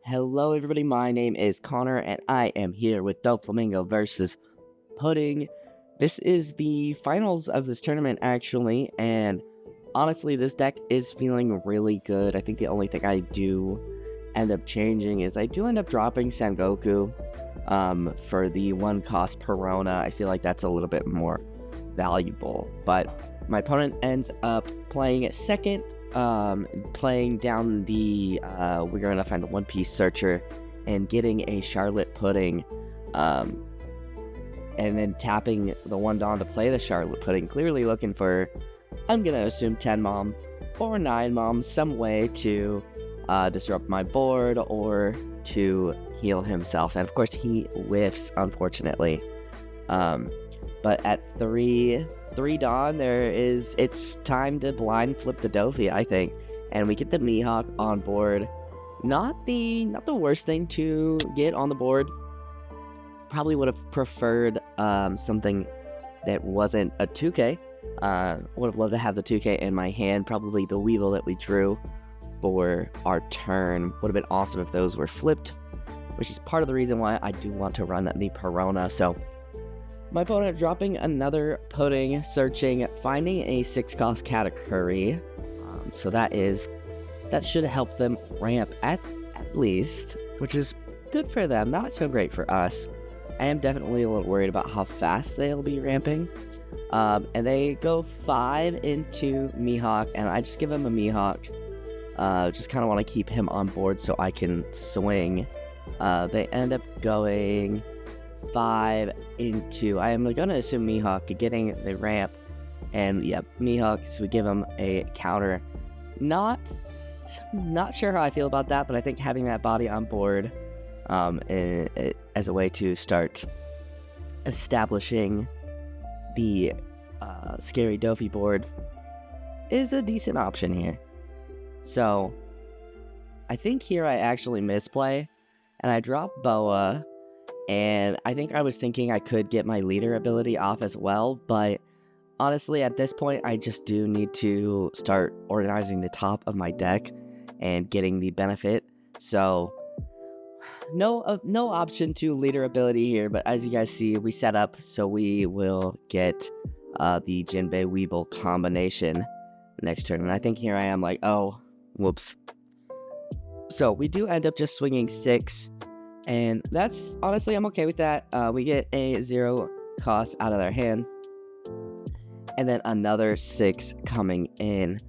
Hello everybody, my name is Connor and I am here with Doflamingo versus Pudding. This is the finals of this tournament actually, and honestly this deck is feeling really good. I think the only thing I do end up changing is I do end up dropping Sengoku for the 1-cost Perona. I feel like that's a little bit more valuable, but my opponent ends up playing it second, playing down the we're gonna find the One Piece Searcher and getting a Charlotte Pudding, and then tapping the 1 Dawn to play the Charlotte Pudding, clearly looking for, I'm gonna assume 10 Mom or 9 Mom, some way to disrupt my board or to heal himself, and of course he whiffs, unfortunately. But at 3 Dawn, it's time to blind flip the Dofi, I think, and we get the Mihawk on board. Not the worst thing to get on the board. Probably would have preferred something that wasn't a 2K. Would have loved to have the 2K in my hand. Probably the Weevil that we drew for our turn. Would have been awesome if those were flipped, which is part of the reason why I do want to run the Perona. So my opponent dropping another Pudding, searching, finding a 6-cost Katakuri. So that should help them ramp at least, which is good for them, not so great for us. I am definitely a little worried about how fast they'll be ramping. And they go 5 into Mihawk, and I just give him a Mihawk. Just kind of want to keep him on board so I can swing. They end up going 5 into, I am going to assume Mihawk getting the ramp, and yeah, Mihawk, so we give him a counter. Not sure how I feel about that, but I think having that body on board as a way to start establishing the scary Dofi board is a decent option here. So I think here I actually misplay, and I drop Boa. And I think I was thinking I could get my leader ability off as well, but honestly, at this point, I just do need to start organizing the top of my deck and getting the benefit. So, no option to leader ability here, but as you guys see, we set up, so we will get the Jinbei Weevil combination next turn. And I think here I am like, oh, whoops. So, we do end up just swinging 6. And that's, honestly, I'm okay with that. We get a 0 cost out of their hand. And then another 6 coming in.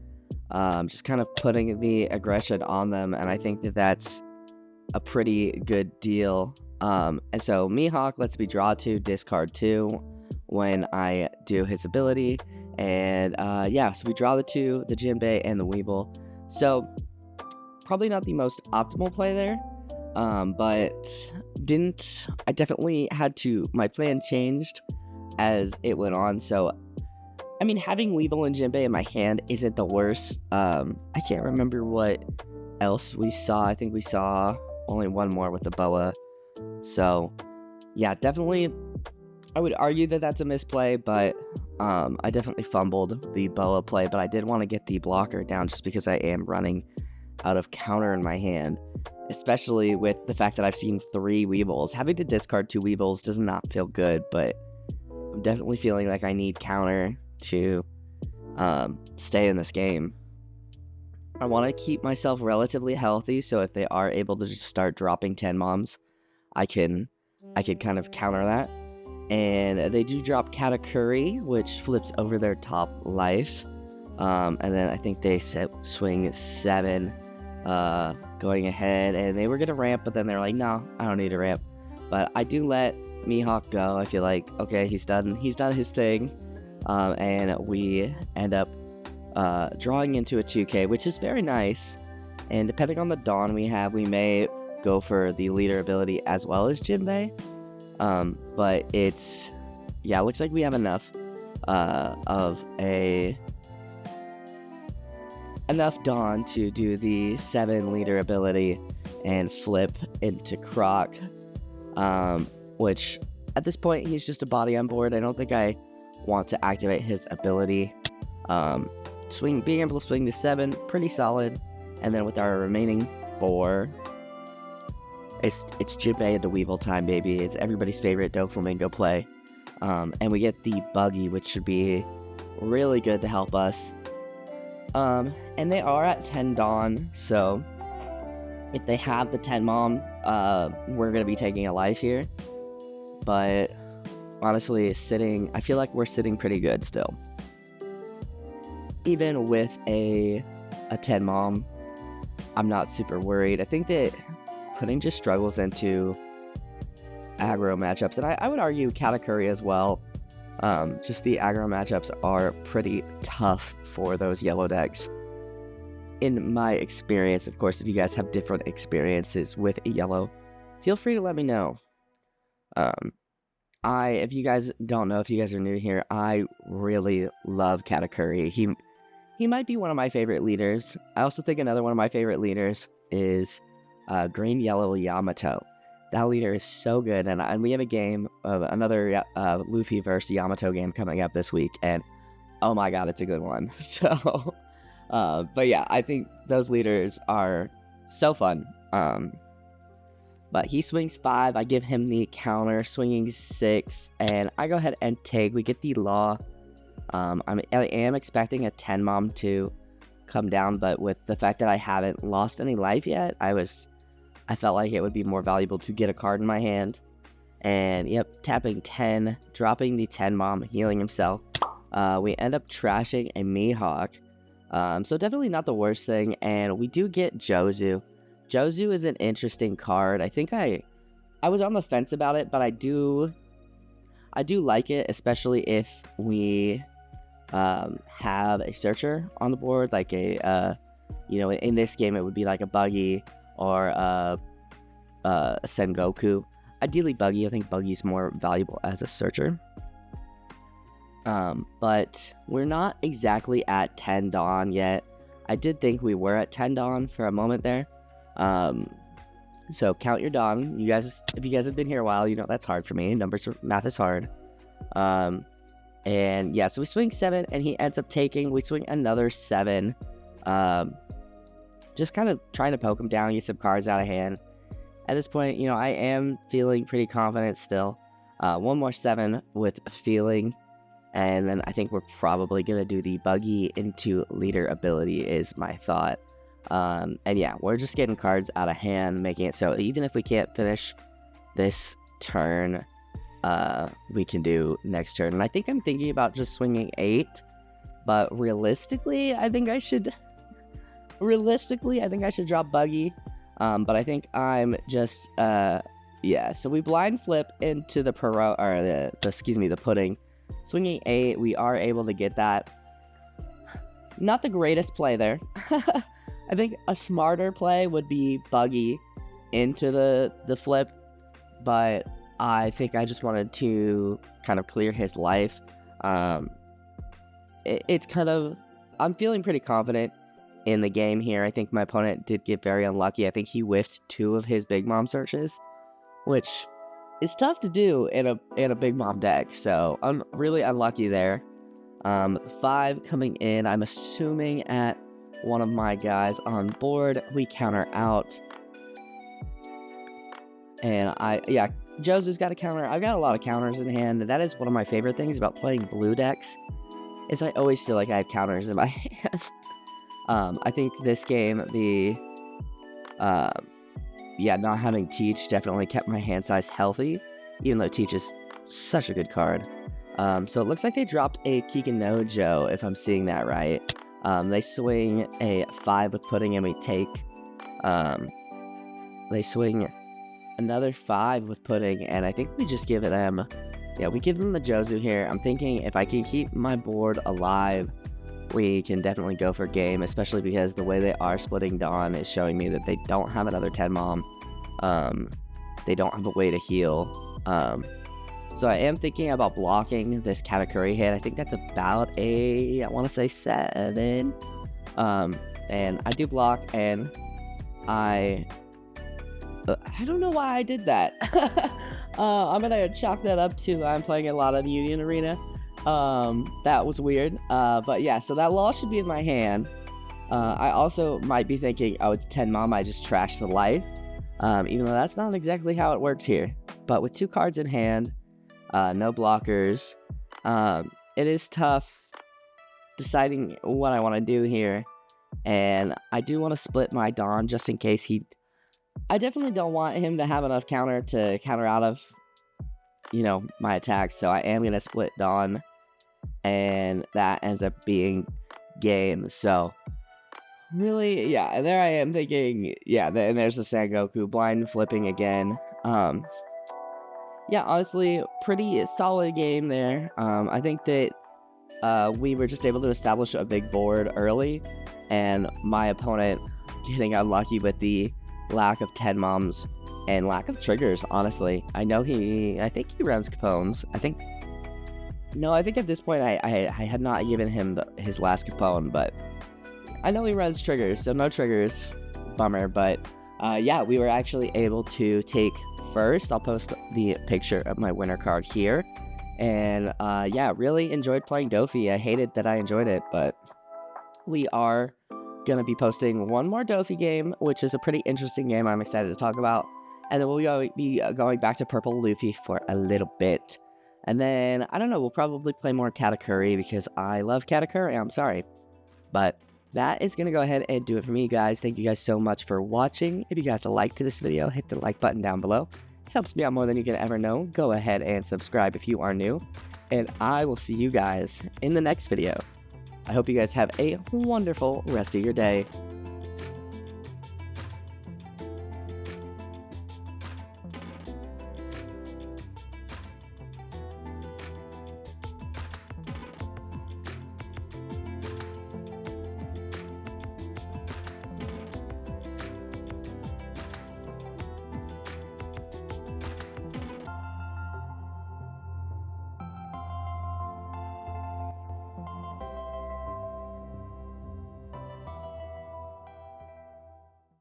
Just kind of putting the aggression on them. And I think that that's a pretty good deal. And so Mihawk lets me draw 2, discard 2 when I do his ability. And yeah, so we draw the 2, the Jinbei, and the Weevil. So probably not the most optimal play there. But I definitely had to, my plan changed as it went on, so, I mean, having Weevil and Jinbei in my hand isn't the worst. I can't remember what else we saw. I think we saw only one more with the Boa, so, yeah, definitely, I would argue that that's a misplay, but, I definitely fumbled the Boa play, but I did want to get the blocker down just because I am running out of counter in my hand. Especially with the fact that I've seen 3 Weevils. Having to discard 2 Weevils does not feel good, but I'm definitely feeling like I need counter to stay in this game. I want to keep myself relatively healthy, so if they are able to just start dropping 10 Moms, I can kind of counter that. And they do drop Katakuri, which flips over their top life. And then I think they swing 7. Going ahead, and they were gonna ramp, but then they're like, no, I don't need to ramp. But I do let Mihawk go. I feel like, okay, he's done his thing, and we end up drawing into a 2K, which is very nice. And depending on the Dawn we have, we may go for the leader ability as well as Jinbei. But it's, yeah, it looks like we have enough enough Dawn to do the 7 leader ability and flip into Croc, which at this point he's just a body on board. I don't think I want to activate his ability. Being able to swing the 7, pretty solid. And then with our remaining 4, It's Jinbei and the Weevil time, baby. It's everybody's favorite Doflamingo play. And we get the Buggy, which should be really good to help us. And they are at 10 Dawn, so if they have the 10 Mom, we're going to be taking a life here. But honestly, I feel like we're sitting pretty good still. Even with a 10 Mom, I'm not super worried. I think that Pudding just struggles into aggro matchups, and I would argue Katakuri as well. Just the aggro matchups are pretty tough for those yellow decks. In my experience, of course, if you guys have different experiences with a yellow, feel free to let me know. If you guys don't know, if you guys are new here, I really love Katakuri. He might be one of my favorite leaders. I also think another one of my favorite leaders is Green Yellow Yamato. That leader is so good, and we have a game of another Luffy versus Yamato game coming up this week, and oh my god, it's a good one. So, but yeah, I think those leaders are so fun. But he swings 5, I give him the counter, swinging 6, and I go ahead and take. We get the Law. I am expecting a 10 Mom to come down, but with the fact that I haven't lost any life yet, I felt like it would be more valuable to get a card in my hand. And yep, tapping 10, dropping the 10 Mom, healing himself. We end up trashing a Mihawk. So definitely not the worst thing. And we do get Jozu. Jozu is an interesting card. I think I was on the fence about it, but I do like it, especially if we have a searcher on the board, like a in this game it would be like a Buggy or a Sengoku. Ideally Buggy. I think Buggy's more valuable as a searcher. But we're not exactly at 10 Dawn yet. I did think we were at 10 Dawn for a moment there. So count your Dawn. You guys, if you guys have been here a while, you know that's hard for me. Math is hard. And yeah, so we swing 7 and he ends up taking. We swing another 7. Just kind of trying to poke him down, get some cards out of hand. At this point, I am feeling pretty confident still. One more 7 with feeling. And then I think we're probably going to do the Buggy into leader ability is my thought. And yeah, we're just getting cards out of hand, making it so even if we can't finish this turn, we can do next turn. And I think I'm thinking about just swinging 8. But realistically, I think I should drop Buggy. But I think I'm just, yeah. So we blind flip into the the Pudding. Swinging 8, we are able to get that. Not the greatest play there. I think a smarter play would be Buggy into the flip, but I think I just wanted to kind of clear his life. It's kind of, I'm feeling pretty confident in the game here. I think my opponent did get very unlucky. I think he whiffed 2 of his Big Mom searches, which is tough to do in a Big Mom deck. So I'm really unlucky there. 5 coming in, I'm assuming at one of my guys on board. We counter out. And Jozu's got a counter. I've got a lot of counters in hand. That is one of my favorite things about playing blue decks, is I always feel like I have counters in my hand. I think this game, not having Teach definitely kept my hand size healthy, even though Teach is such a good card. So it looks like they dropped a Kikinojo, if I'm seeing that right. They swing a 5 with Pudding and we take. They swing another 5 with Pudding, and I think we just give them, we give them the Jozu here. I'm thinking if I can keep my board alive, we can definitely go for game, especially because the way they are splitting Dawn is showing me that they don't have another 10 Mom. They don't have a way to heal. So I am thinking about blocking this Katakuri hit. I think that's about I want to say 7. And I do block, and I don't know why I did that. I'm gonna chalk that up to I'm playing a lot of Union Arena. That was weird. But yeah, so that Law should be in my hand. I also might be thinking, oh, it's 10 Mom, I just trashed the life. even though that's not exactly how it works here. But with 2 cards in hand, no blockers, it is tough deciding what I want to do here. And I do want to split my Don just in case I definitely don't want him to have enough counter to counter out of, my attacks. So I am going to split Don, and that ends up being game. So really, yeah, and there I am thinking, yeah, and there's the Sangoku blind flipping again. Yeah, honestly, pretty solid game there. I think that we were just able to establish a big board early, and my opponent getting unlucky with the lack of 10 moms and lack of triggers, honestly. I think he runs Capones. I think at this point I had not given him his last Capone, but I know he runs triggers, so no triggers, bummer. But yeah, we were actually able to take first. I'll post the picture of my winner card here. And yeah, really enjoyed playing Dofi. I hated that I enjoyed it, but we are going to be posting one more Dofi game, which is a pretty interesting game I'm excited to talk about. And then we'll be going back to Purple Luffy for a little bit. And then, I don't know, we'll probably play more Katakuri because I love Katakuri, I'm sorry. But that is going to go ahead and do it for me, guys. Thank you guys so much for watching. If you guys liked this video, hit the like button down below. It helps me out more than you can ever know. Go ahead and subscribe if you are new. And I will see you guys in the next video. I hope you guys have a wonderful rest of your day.